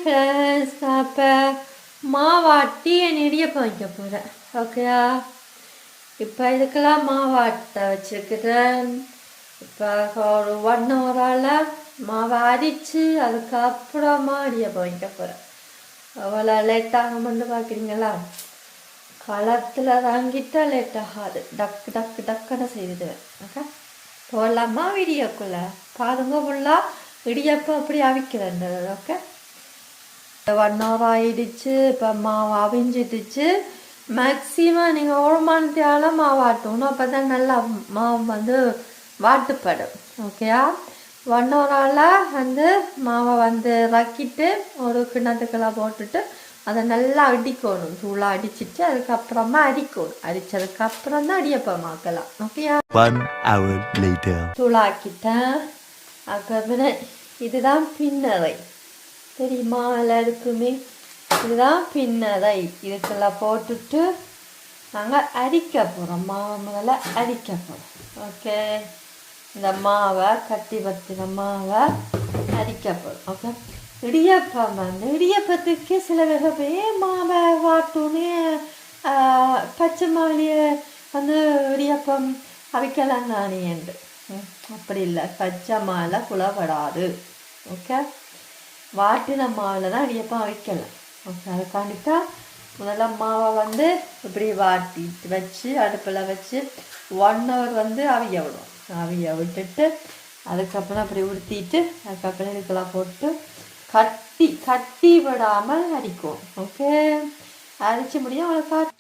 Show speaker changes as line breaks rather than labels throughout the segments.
Friends, நான் இப்போ மாவாட்டி என் இடியப்பம் வைக்க போகிறேன். ஓகேயா? இப்போ இதுக்கெல்லாம் மாவாட்ட வச்சுருக்கிறேன். இப்போ ஒரு 1 ஹவரால் மாவை அரித்து அதுக்கப்புறமா இடியப்பம் வைக்க போகிறேன். அவ்வளோ லேட்டாகும்னு பார்க்குறீங்களா? களத்தில் தாங்கிட்டா லேட் ஆகாது. டக்கு டக்கு டக்குன்னு செய்துடுவேன். ஓகே, போடலாமா வீடியோக்குள்ளே பாருங்க. ஃபுல்லாக இடியப்பம் அப்படி அவிக்கிறேன். ஓகே, 1 ஹவர் ஆகிடுச்சு. இப்போ மாவு அவிஞ்சிடுச்சு. மேக்ஸிமம் நீங்கள் 1 மணித்தால மாவு ஆட்டணும். அப்போ தான் நல்லா மாவு வாட்டுப்படும். ஓகேயா? 1 ஹவரால் மாவை ரக்கிட்டு ஒரு கிண்ணத்துக்கெல்லாம் போட்டுட்டு அதை நல்லா அடிக்கணும். தூளாக அடிச்சுட்டு அதுக்கப்புறமா அரிக்கணும். அரிச்சதுக்கப்புறம் தான் இடியப்பமாக்கலாம். ஓகேயா?
1 hour later.
தூளாக்கிட்டேன். அதுக்கப்புறம் இதுதான் பின்னரை. தெரியுமா எல்லாருக்குமே? இதுதான் பின்னரை. இதுக்கெல்லாம் போட்டுட்டு நாங்கள் அரிக்க போகிறோம். மாவை முதல்ல அரிக்க போகிறோம். ஓகே, இந்த மாவை கட்டி பத்தின மாவை அரிக்க போகிறோம். ஓகே, இடியப்பம் இடியப்பத்துக்கு சில வகை மாவை வாட்டுன்னு பச்சை மாவிலேயே இடியப்பம் அவிக்கலாம் தானே என்று. அப்படி இல்லை, பச்சை மாவில் குழப்படாது. ஓகே, வாட்டின மாவில் தான் இடியப்பம் அவிக்கலாம். ஓகே, அதுக்காண்டித்தான் முதல்ல மாவை இப்படி வாட்டிட்டு வச்சு அடுப்பில் வச்சு 1 ஹவர் அவிய விடும். அவிய விட்டுட்டு அதுக்கப்புறம் அப்படி உடுத்திட்டு அதுக்கப்புறம் இதுக்கெல்லாம் போட்டு கட்டி விடாமல் அரிக்கும். ஓகே, அரிச்சு முடியும். அவளுக்கு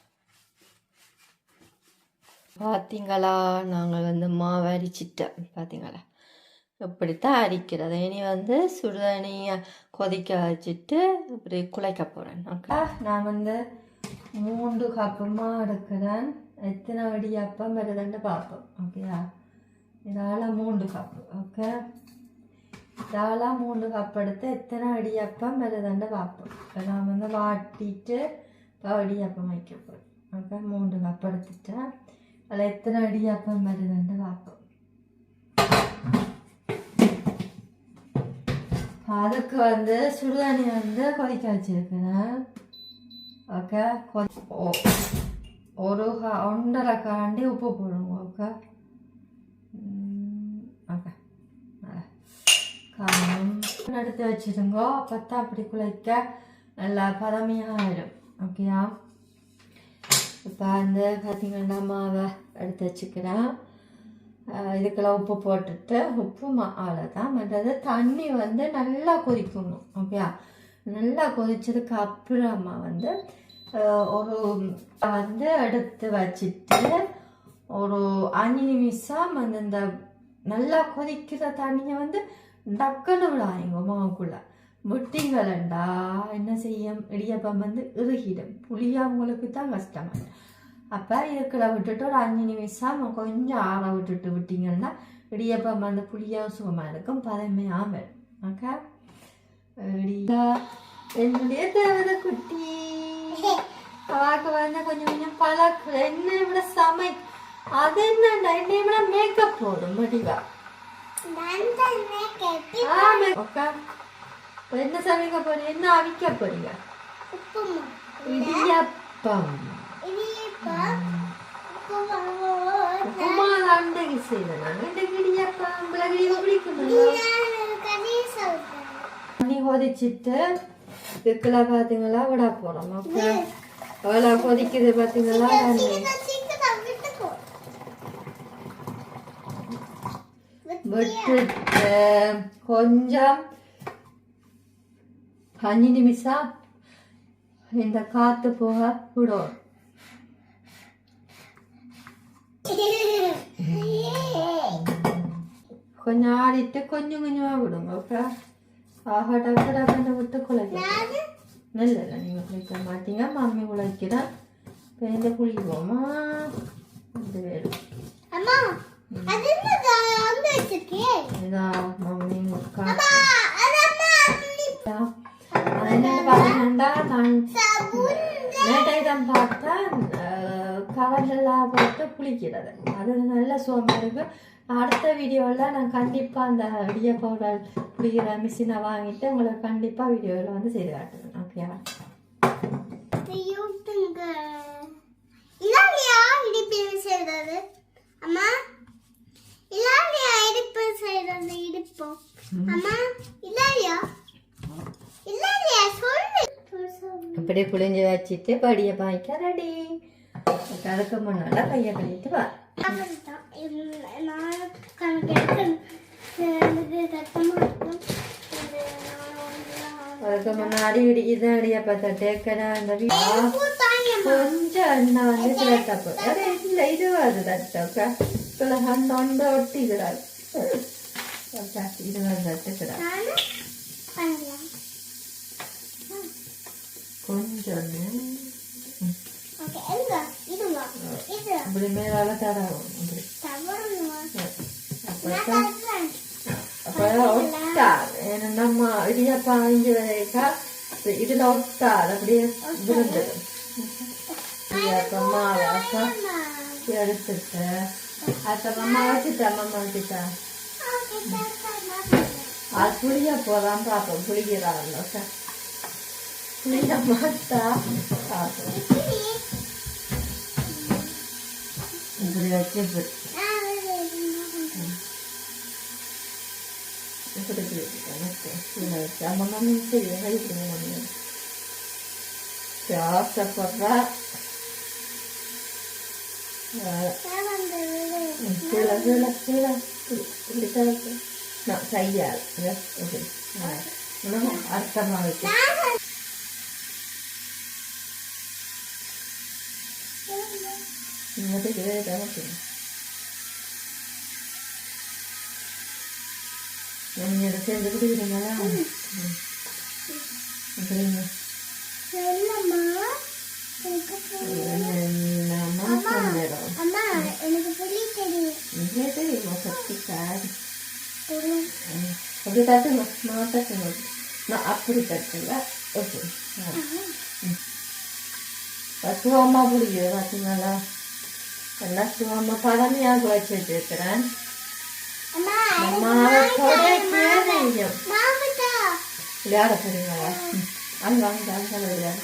பார்த்தீங்களா? நாங்கள் மாவை அரிச்சிட்டேன். பார்த்தீங்களா? இப்படித்தான் அரிக்கிறது. இனி சுடுதண்ணியை கொதிக்க வச்சுட்டு இப்படி குழைக்க போகிறேன். ஓகே, நான் 3 கப்புமா எடுக்கிறேன். எத்தனை இடியப்பம் வருதுன்னு பார்ப்போம். ஓகேயா? இதால் 3 கப்பு. ஓகே, இதால் 3 கப் எடுத்து எத்தனை இடியப்பம் வருதுன்னு பார்ப்போம். இப்போ நான் வாட்டிட்டு இப்போ இடியப்பம் வைக்க போகிறேன். ஓகே, 3 கப் எடுத்துட்டேன். அதில் எத்தனை இடியப்பம் வருதுன்னு பார்ப்போம். அதுக்கு சுடுதண்ணி கொதிக்க வச்சிருக்கிறேன். ஓகே, ஒரு 1.5 கரண்டி உப்பு போடுங்க. ஓகே ஓகே, காரம் எடுத்து வச்சுருங்க. அப்போ அப்படி குழைக்க நல்லா பதமையாகிடும். ஓகேயா? இப்போ பார்த்தீங்கன்னா மாவை எடுத்து வச்சுக்கிறேன். இதுக்கெல்லாம் உப்பு போட்டுட்டு அவ்வளோதான். மற்றது தண்ணி நல்லா கொதிக்கணும். ஓகேயா? நல்லா கொதிச்சதுக்கு அப்புறமா ஒரு எடுத்து வச்சுட்டு ஒரு 5 நிமிஷம் இந்த நல்லா கொதிக்கிற தண்ணியை டக்குன்னு விடாதீங்க. மாவுக்குள்ளே விட்டீங்களா என்ன செய்யும்? இடியப்பம் இறுகிடும். புளியாவங்களுக்கு தான் கஷ்டமாக. அப்போ இதுக்குள்ள விட்டுட்டு ஒரு 5 நிமிஷம் கொஞ்சம் ஆற விட்டுட்டு விட்டிங்கன்னா இடியப்பம் புளியாக சுகமாக இருக்கும். பதமையாக வரும். ஓகே, என்னுடைய தேவதை குட்டி அவாக்கு கொஞ்சம் கொஞ்சம் பழக்கு. என்னை விட சமை அது என்னண்டா என்னை விட மேக்கப் போடும் முடிவா. ஓகே, என்ன சமைக்க போறீங்க? என்ன அவிக்க போறீங்க? இடியப்பம். தண்ணி கொதிச்சுட்டு இதுக்குள்ள பார்த்தீங்களா விட போறோம். அவ்வளோ கொதிக்குது பார்த்தீங்களா? விட்டுட்டு கொஞ்சம் 5 நிமிஷம் இந்த காற்று போக விடும். கொஞ்சம் ஆடிட்டு கொஞ்சம் கொஞ்சமாக விடுங்க. ஓகே, டக்கு விட்டு குழைக்க. நல்ல நீங்கள் குளிக்க மாட்டீங்க. மம்மி குழைக்கிறேன். பேருந்து குளிக்குவோமா? இது வேணும். இதான் மம்மி பார்த்தீங்கன்னா நான் நேற்றை தான் பார்த்தேன். கவர்லாம் போட்டு புளிக்கிறது. அது நல்ல சுகமாக இருக்குது. அடுத்த வீடியோவில் நான் கண்டிப்பாக அந்த இடியப்பவுடர் புளிக்கிற மிஷினை வாங்கிட்டு உங்களுக்கு கண்டிப்பாக வீடியோவில் வந்து செய்து காட்டுவேன். ஓகேவா?
அம்மா இல்லையா இடிப்பு செய்யறது இடிப்போம் அம்மா இல்லையா இல்லையா சொல்லு
அப்படியே புளிஞ்சு வச்சுட்டு படியை பாய்க்க ரெடி. கலக்க முன்னால கையை கழிட்டு வா. அதுக்கு முன்னாடி இதான் இடியப்பத்தை தேக்கடா அந்த கொஞ்சம் எண்ணெய் வந்து சில தப்பு இல்லை இது அது தட்டோக்கா தொண்ட ஒட்டிக்கிறாள். இது வந்து தட்டுக்கிறாள் கொஞ்சம் அப்படி மேலால தடவும் அப்பதான் ஒட்டாது. ஏன்னா நம்ம இடியப்பா அஞ்சு வரைக்கா இதுல ஒட்டாது அப்படியே விழுந்துடும். மாவாக்கா எடுத்துட்டு அம்மா வச்சுட்டா அம்மா வச்சுட்டா அது புளிய போதான் பார்ப்போம். புளிக்கிறாங்க புளிய மாட்டா பார்ப்போம். இப்படி வச்சு ஆசைப்படுறா கையால் அர்த்தமா வச்சு நீங்க சேர்ந்து குடிக்கிறீங்களா? அப்படி தட்டணும். நான் தட்டணும். நான் அப்படி தட்டல. ஓகே சுகமா பிடிக்குது பார்த்தீங்களா? எல்லாம் சுகமா பழமையாக வச்சு வச்சிருக்கிறேன். விளையாட போறீங்களா? அங்க அங்க அங்க விளையாட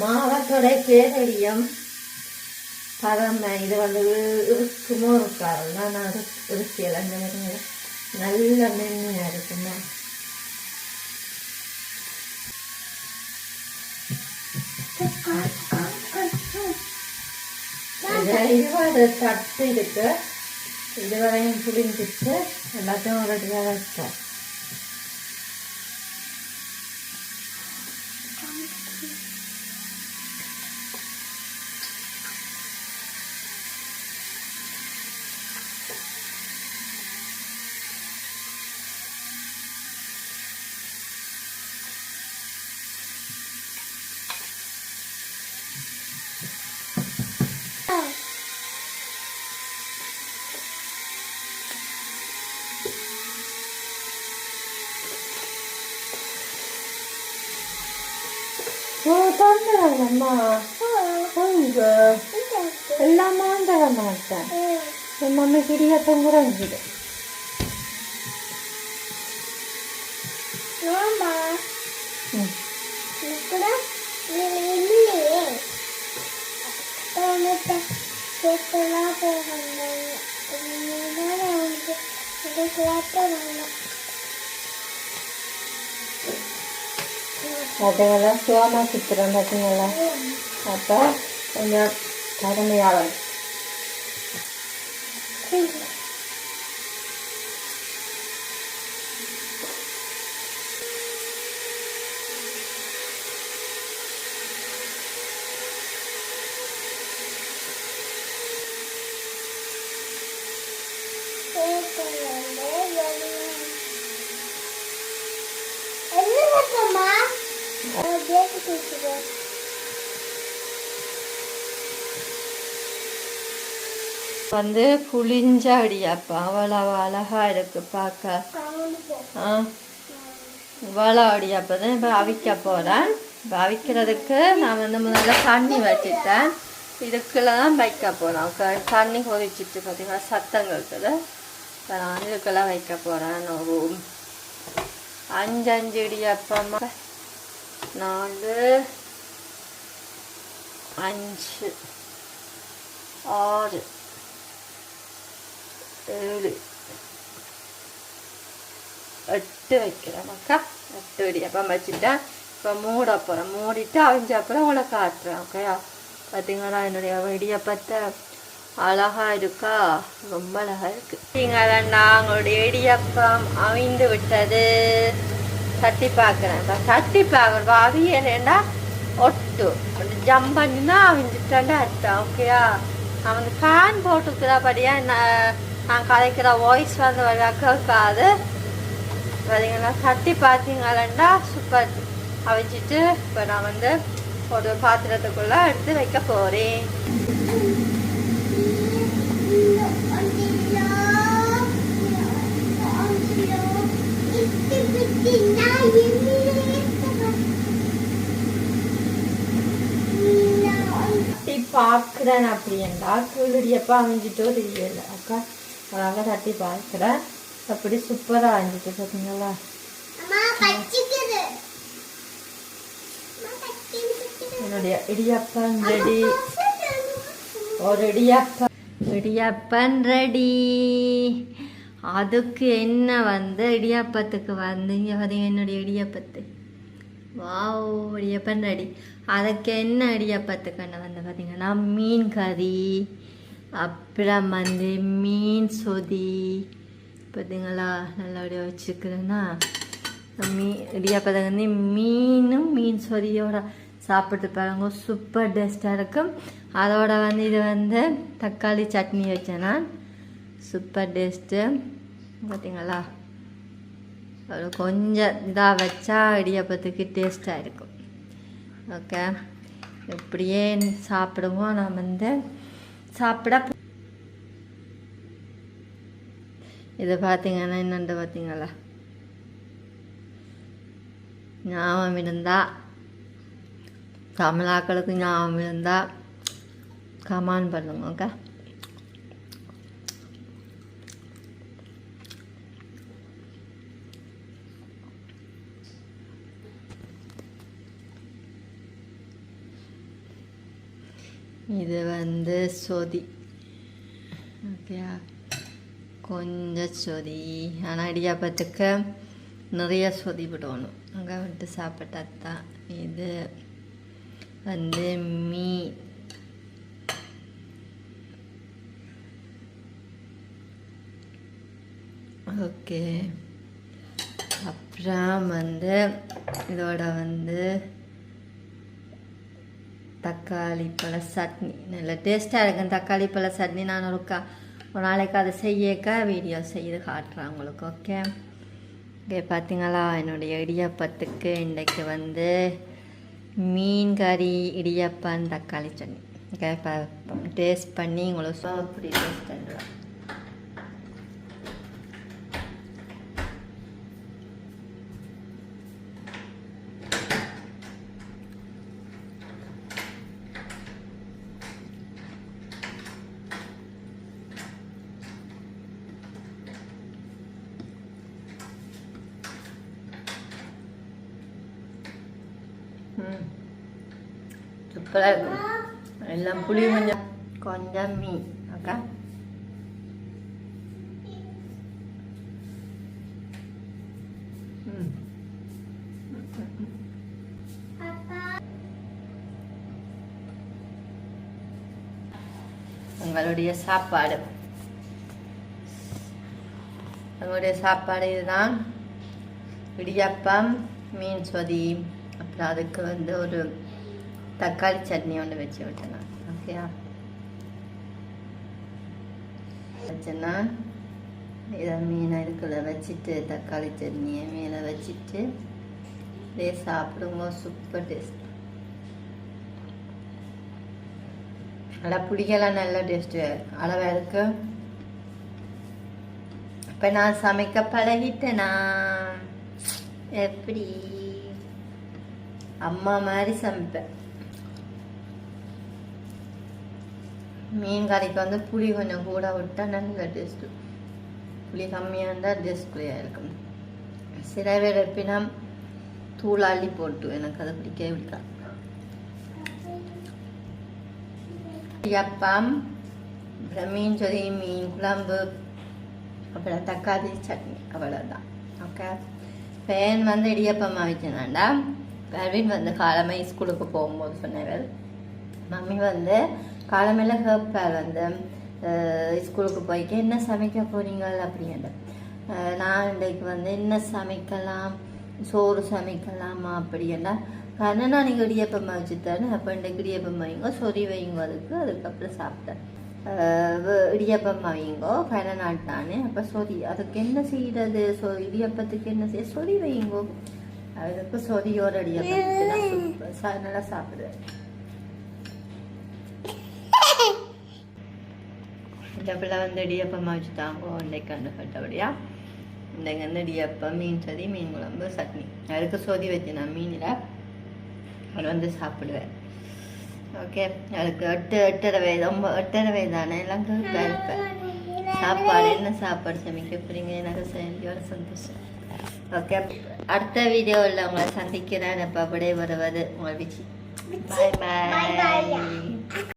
மாவத்தோட பேரடியம் பழமை. இது வந்து இருக்குமோ இருக்காருன்னா நான் இருக்கல நல்ல மென்மையா இருக்குமா. இதுவரை தட்டு இருக்கு. இதுவரையும் புளிஞ்சிட்டு எல்லாத்தையும் ஒரு இடத்துல வச்சோம். தந்துடுறேம்மா கொஞ்ச எல்லாமா தர மாட்டேன். என் மம்மி கிரியாட்டம் குறைஞ்சிடு. பார்த்தீங்களா சுகமாக சுற்றுறோம் பார்த்தீங்களா? அப்போ கொஞ்சம் கடுமையாக வந்து புளிஞ்ச அடியாப்பா அவ்வளவு அழகா இருக்கு பார்க்க. இவ்வளோ அடியாப்பா தான் இப்போ அவிக்க போகிறேன். இப்போ அவிக்கிறதுக்கு நான் வந்து முதல்ல தண்ணி வச்சுட்டேன். இதுக்குள்ள தான் வைக்க போகிறோம். தண்ணி கொதிச்சிட்டு பார்த்தீங்கன்னா சத்தம் இருக்குது. இப்போ நான் இதுக்கெல்லாம் வைக்க போகிறேன். ஒரு 5 இடியாப்பம், 4, 5, 6, 7, 8 வைக்கிறேன் மக்கா. 8 இடியாப்பம் வச்சுட்டேன். இப்போ மூட போகிறேன். மூடிட்டு அவிஞ்ச அப்புறம் உங்களை காட்டுறேன். ஓகேயா? பார்த்தீங்களா என்னுடைய இடியாப்பத்தை அழகாக இருக்கா? ரொம்ப அழகாக இருக்குது. பார்த்தீங்களா நாங்களுடைய இடியாப்பம் அவிந்து விட்டது. தட்டி பார்க்குறேன். இப்போ தட்டி பார்க்குறோம். அவியலைன்னா ஒட்டு ஜம்ப் பண்ணினா அவிஞ்சிட்டாண்டா அர்த்தம். ஓகேயா? நான் வந்து ஃபேன் போட்டுக்கிறபடியாக நான் கதைக்கிற வாய்ஸ் வந்து கேட்காது. பார்த்தீங்கன்னா தட்டி பார்த்தீங்களா சூப்பர் அவிச்சிட்டு இப்போ நான் வந்து ஒரு பாத்திரத்துக்குள்ளே எடுத்து வைக்க போகிறேன். பார்க்குறேன் அப்படின்னா கீழடியப்பா அவிஞ்சிட்டோ தெரியல அக்கா. அழகாக தட்டி பார்க்குறேன். அப்படி சூப்பராக அவிஞ்சிட்டு பார்த்தீங்களா? என்னுடைய இடியாப்பம் ரெடி. ஒரு இடியாப்பம் ரெடி. அதுக்கு என்ன வந்து இடியாப்பத்துக்கு வந்து இங்கே பார்த்தீங்க என்னுடைய இடியாப்பத்து. Wow, idiyappam ready. அதுக்கு என்ன இடியாப்பத்துக்குன்னு வந்து பார்த்தீங்கன்னா மீன் கறி, அப்புறம் வந்து மீன் சொதி. பார்த்தீங்களா நல்லபடியாக வச்சுருக்குறேன்னா இடியாப்பத்துக்கு வந்து மீனும் மீன் சொதியோட சாப்பிட்டு பாருங்க. சூப்பர் டேஸ்ட்டாக இருக்கும். அதோட வந்து இது வந்து தக்காளி சட்னி வச்சேன் நான். Super taste. பார்த்தீங்களா? ஒரு கொஞ்சம் இதாக வச்சா இடியாப்பத்துக்கு டேஸ்ட்டாக இருக்கும். ஓகே, இப்படியே சாப்பிடுவோம். நான் வந்து சாப்பிட இது பார்த்தீங்கன்னா என்னண்டு பார்த்தீங்களா? ஞாபகம் இருந்தால் தமிழாக்களுக்கு ஞாபகம் இருந்தால் கமெண்ட் பண்ணுங்க. ஓகே, இது வந்து சொதி. ஓகேயா? கொஞ்சம் சொதி. ஆனால் இடியாப்பத்துக்கு நிறைய சொதி விடணும். அங்கே விட்டு சாப்பிட்டா தான். இது வந்து மீன். ஓகே, அப்புறம் வந்து இதோட வந்து தக்காளி பழ சட்னி. நல்ல டேஸ்ட்டாக இருக்கும் தக்காளி பழ சட்னி. நான் ஒரு நாளைக்கு அதை செய்யக்கா வீடியோ செய்து காட்டுறேன் உங்களுக்கு. ஓகே ஓகே, பார்த்தீங்களா என்னுடைய இடியாப்பத்துக்கு இன்றைக்கு வந்து மீன் கறி, இடியாப்பம், தக்காளி சட்னி. ஓகே, இப்போ டேஸ்ட் பண்ணி உங்களுக்கு அப்படி டேஸ்ட் பண்ணுறேன். சூப்பராக இருக்கும். எல்லாம் புளி கொஞ்சம் கொஞ்சம் மீன். அக்கா உங்களுடைய சாப்பாடு. உங்களுடைய சாப்பாடு இதுதான். இடியாப்பம், மீன் சொதி, அப்புறம் அதுக்கு வந்து ஒரு தக்காளி சட்னி ஒன்று வச்சு விட்டேன். ஓகேயா? வச்சேன்னா இதை மீனை இதுக்குள்ள வச்சுட்டு தக்காளி சட்னியை மேலே வச்சுட்டு இதே சாப்பிடும்போது சூப்பர் டேஸ்ட். நல்லா பிடிக்கலாம். நல்ல டேஸ்ட்டு அளவாக இருக்கு. இப்போ நான் சமைக்க பழகிட்டேனா? எப்படி அம்மா மாதிரி சமைப்பேன். மீன் கறிக்கு வந்து புளி கொஞ்சம் கூட விட்டால் நல்ல டேஸ்ட்டு. புளி கம்மியாக இருந்தால் டேஸ்ட்குள்ளேயாக இருக்கும். சில பேர் எப்படின்னா தூள் அள்ளி போட்டு எனக்கு அதை பிடிக்கவே பிடிக்காது. இடியப்பம், அப்புறம் மீன் சொதி, மீன் குழம்பு, அப்புறம் தக்காளி சட்னி, அவ்வளோதான். ஓகே, பேன் வந்து இடியப்பம்மா வச்சேனாண்டா. பர்வீன் வந்து காலமே ஸ்கூலுக்கு போகும்போது சொன்னவர், மம்மி வந்து காலமையில் கேட்பார் வந்து ஸ்கூலுக்கு போயிட்டு என்ன சமைக்க போறீங்க அப்படின்ட்டு. நான் இன்றைக்கு வந்து என்ன சமைக்கலாம், சோறு சமைக்கலாமா அப்படின்னா, கண்ணனா நீங்கள் இடியப்பம்மா வச்சுத்தானே, அப்போ இன்றைக்கு இடியப்பம் வைங்க, சொறி வைங்க, அதுக்கப்புறம் சாப்பிட்டேன். இடியப்பம் வைங்கோ கண்ணநாள் தானே, அப்போ சொறி அதுக்கு என்ன செய்கிறது, இடியப்பத்துக்கு என்ன செய்ய, சொறி வைங்கோ, அதுக்கு சொறியோட இடியப்பம் நல்லா சாப்பிடுவேன். இந்த பிள்ளை வந்து இடியப்பம்மா வச்சுட்டாங்கோ இன்றைக்கு கண்டுபட்டபடியா. இன்றைக்கு வந்து இடியப்பம், மீன் சதி, மீன் குழம்பு, சட்னி, அதுக்கு சொதி வச்சு நான் மீனில் அது வந்து சாப்பிடுவேன். ஓகே, அதுக்கு 8:30 வயது தானே, எல்லாம் இருப்பேன். சாப்பாடு என்ன சாப்பாடு சமைக்க போறீங்க, எனக்கு சரியோட சந்தோஷம். ஓகே, அடுத்த வீடியோவில் உங்களை சந்திக்கிறேன். இப்போ அப்படியே வருவது உங்கள் விச்சி. பாய் பாய்.